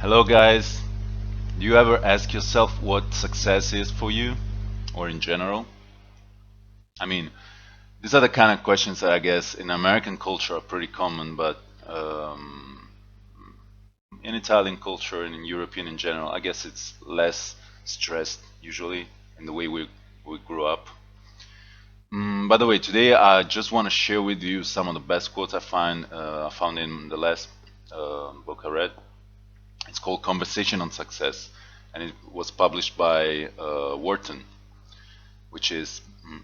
Hello, guys. Do you ever ask yourself what success is for you or in general? I mean, these are the kind of questions that I guess in American culture are pretty common, but in Italian culture and in European in general, I guess it's less stressed usually in the way we grew up. By the way, today I just want to share with you some of the best quotes I found in the last book I read. It's called Conversation on Success, and it was published by Wharton, which is,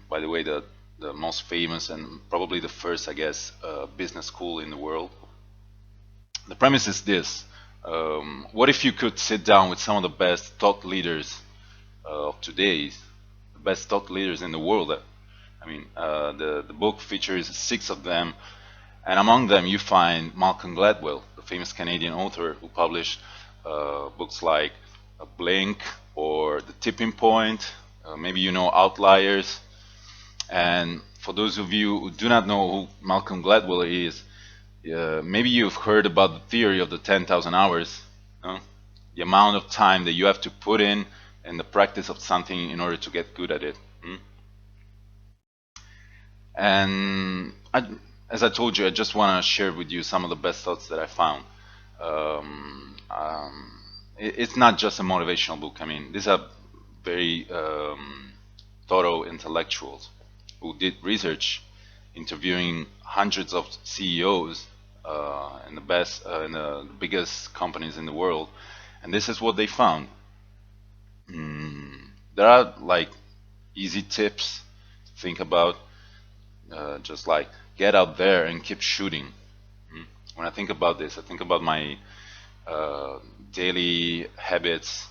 by the way, the most famous and probably the first, I guess, business school in the world. The premise is this. What if you could sit down with some of the best thought leaders of today, the best thought leaders in the world? The book features six of them, and among them you find Malcolm Gladwell, the famous Canadian author who published books like Blink or The Tipping Point. Maybe you know Outliers. And for those of you who do not know who Malcolm Gladwell is, maybe you've heard about the theory of the 10,000 hours, you know? The amount of time that you have to put in the practice of something in order to get good at it. And as I told you, I just want to share with you some of the best thoughts that I found. It's not just a motivational book. I mean, these are very thorough intellectuals who did research, interviewing hundreds of CEOs in the biggest companies in the world, and this is what they found. There are like easy tips to think about, just like get out there and keep shooting. When I think about this, I think about my daily habits.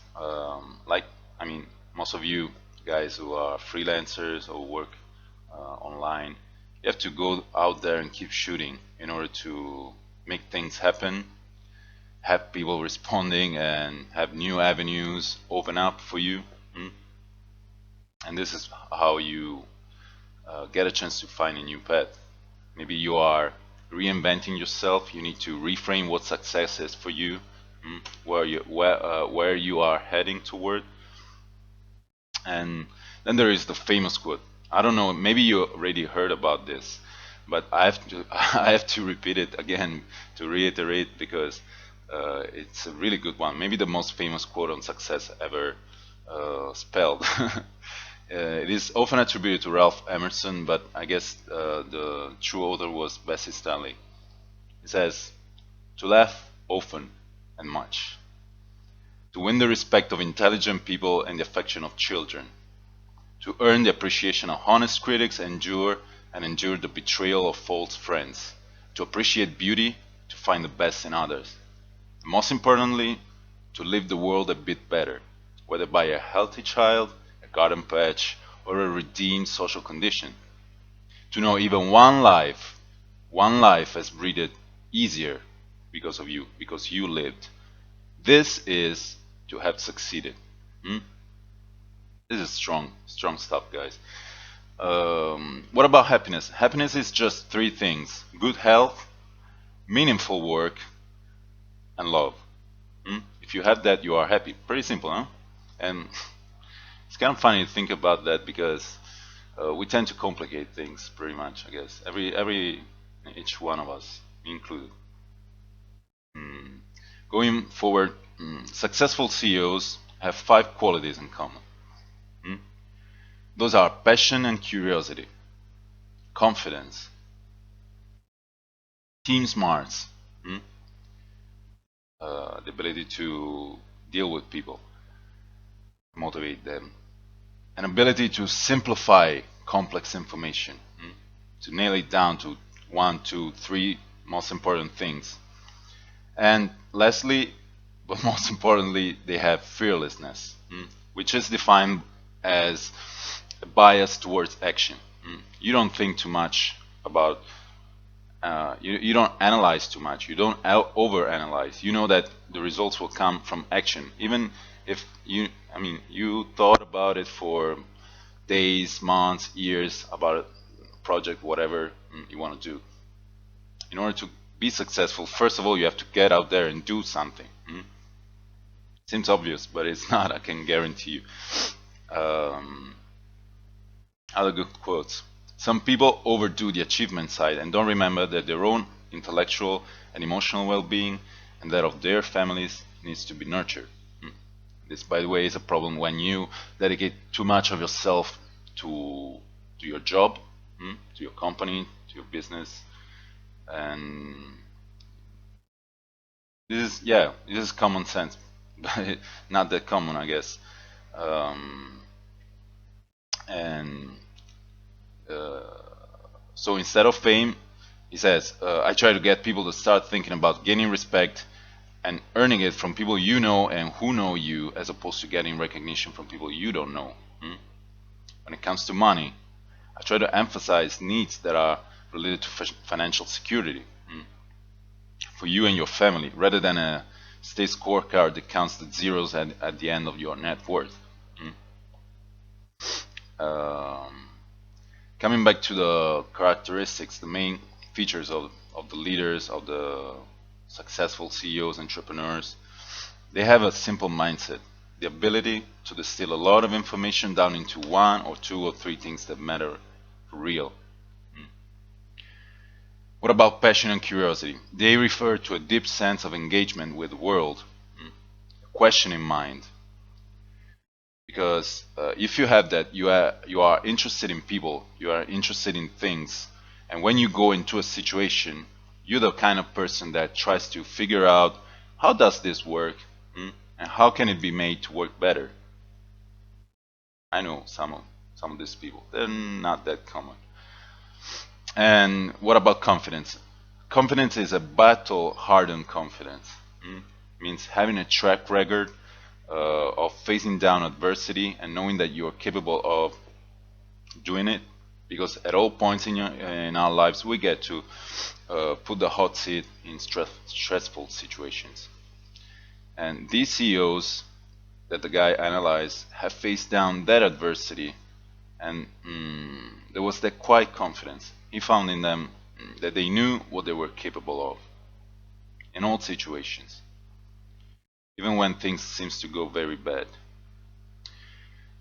Most of you guys who are freelancers or work online, you have to go out there and keep shooting in order to make things happen, have people responding, and have new avenues open up for you. And this is how you get a chance to find a new path. Maybe you are reinventing yourself. You need to reframe what success is for you, where you are heading toward. And then there is the famous quote. I don't know. Maybe you already heard about this, but I have to I have to repeat it again to reiterate because it's a really good one. Maybe the most famous quote on success ever spelled. It is often attributed to Ralph Emerson, but I guess the true author was Bessie Stanley. It says, "To laugh often and much, to win the respect of intelligent people and the affection of children, to earn the appreciation of honest critics and endure the betrayal of false friends, to appreciate beauty, to find the best in others, and most importantly, to live the world a bit better, whether by a healthy child, a garden patch, or a redeemed social condition. To know even one life has breathed easier because of you, because you lived. This is to have succeeded." This is strong stuff, guys. What about happiness? Happiness is just three things: good health, meaningful work, and love. If you have that, you are happy. Pretty simple, huh? And it's kind of funny to think about that because we tend to complicate things pretty much, I guess. Each one of us, me included. Going forward, successful CEOs have five qualities in common. Those are passion and curiosity, confidence, team smarts, the ability to deal with people, motivate them, an ability to simplify complex information, to nail it down to one, two, three most important things. And lastly, but most importantly, they have fearlessness, which is defined as a bias towards action. You don't think too much about, you don't analyze too much, you don't overanalyze. You know that the results will come from action, even if you thought about it for days, months, years about a project, whatever you want to do. In order to be successful, first of all, you have to get out there and do something. Seems obvious, but it's not, I can guarantee you. Um, Other good quotes. Some people overdo the achievement side and don't remember that their own intellectual and emotional well-being and that of their families needs to be nurtured. Mm. This, by the way, is a problem when you dedicate too much of yourself to your job, to your company, to your business, and this is common sense, but not that common, I guess. Um, and So instead of fame, he says, I try to get people to start thinking about gaining respect and earning it from people you know and who know you, as opposed to getting recognition from people you don't know. When it comes to money, I try to emphasize needs that are related to financial security for you and your family, rather than a state scorecard that counts the zeros at the end of your net worth. Um, Coming back to the characteristics, the main features of the leaders, of the successful CEOs, entrepreneurs, they have a simple mindset, the ability to distill a lot of information down into one or two or three things that matter for real. What about passion and curiosity? They refer to a deep sense of engagement with the world, a question in mind. Because if you have that, you are interested in people, you are interested in things, and when you go into a situation, you're the kind of person that tries to figure out how does this work, and how can it be made to work better. I know some of these people, they're not that common. And what about confidence? Confidence is a battle hardened confidence. Means having a track record of facing down adversity and knowing that you are capable of doing it, because at all points in our lives we get to put the hot seat in stressful situations, and these CEOs that the guy analyzed have faced down that adversity, and there was that quiet confidence he found in them, that they knew what they were capable of in all situations, even when things seems to go very bad.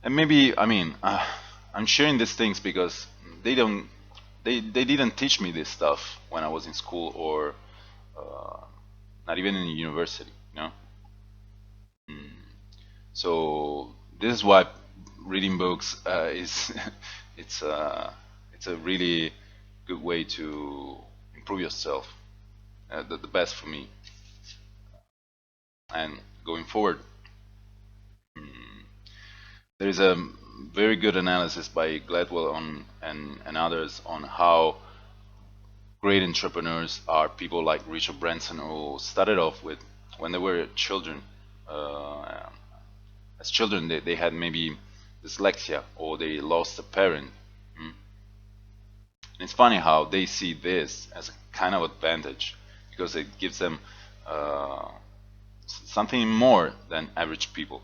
And maybe, I mean, I'm sharing these things because they don't, they didn't teach me this stuff when I was in school, or uh, not even in university, you know. So this is why reading books is it's it's a really good way to improve yourself. The best for me. And going forward, there is a very good analysis by Gladwell on and others on how great entrepreneurs are people like Richard Branson, who started off with when they were children. Uh, as children, they had maybe dyslexia or they lost a parent. Mm. And it's funny how they see this as a kind of advantage because it gives them uh, something more than average people.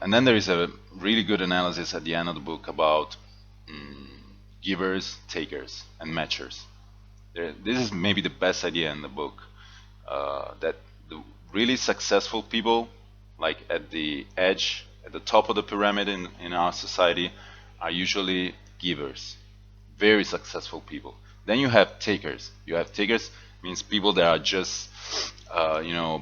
And then there is a really good analysis at the end of the book about mm, givers, takers, and matchers. This is maybe the best idea in the book. That the really successful people, like at the edge, at the top of the pyramid in our society, are usually givers, very successful people. Then you have takers. You have takers means people that are just,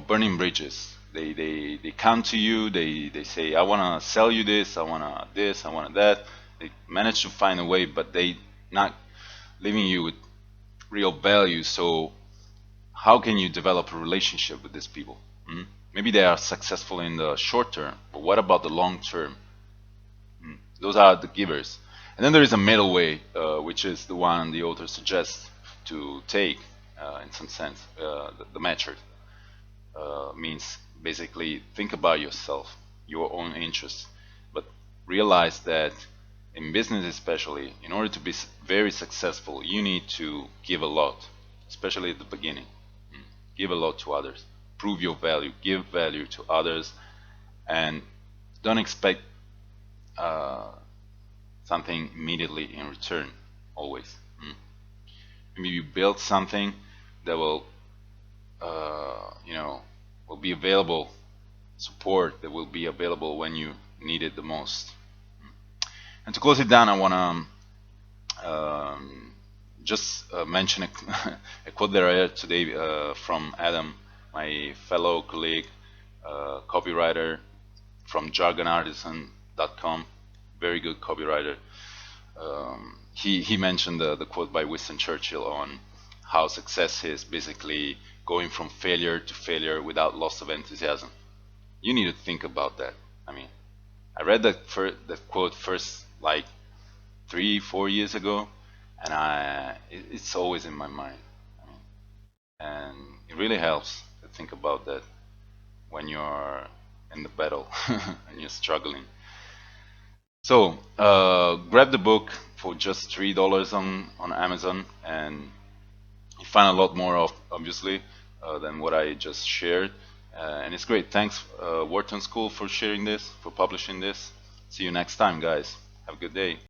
burning bridges. They come to you. They say, I want to sell you this. I want to this. I want that. They manage to find a way, but they not leaving you with real value. So how can you develop a relationship with these people? Maybe they are successful in the short term, but what about the long term? Those are the givers. And then there is a middle way, which is the one the author suggests to take, in some sense, the method. Means basically think about yourself, your own interests, but realize that in business especially, in order to be very successful, you need to give a lot, especially at the beginning. Give a lot to others, prove your value, give value to others, and don't expect uh, something immediately in return, always. Maybe you build something that will you know, will be available, support that will be available when you need it the most. And to close it down, I want to just mention a quote that I heard today from Adam, my fellow colleague, copywriter from jargonartisan.com, very good copywriter. He mentioned the quote by Winston Churchill on how success is basically going from failure to failure without loss of enthusiasm. You need to think about that. I mean, I read that quote first like 3, 4 years ago, and it's always in my mind. I mean, and it really helps to think about that when you're in the battle and you're struggling. So grab the book for just $3 on Amazon, and you find a lot more of obviously than what I just shared. And it's great. Thanks, Wharton School, for sharing this, for publishing this. See you next time, guys. Have a good day.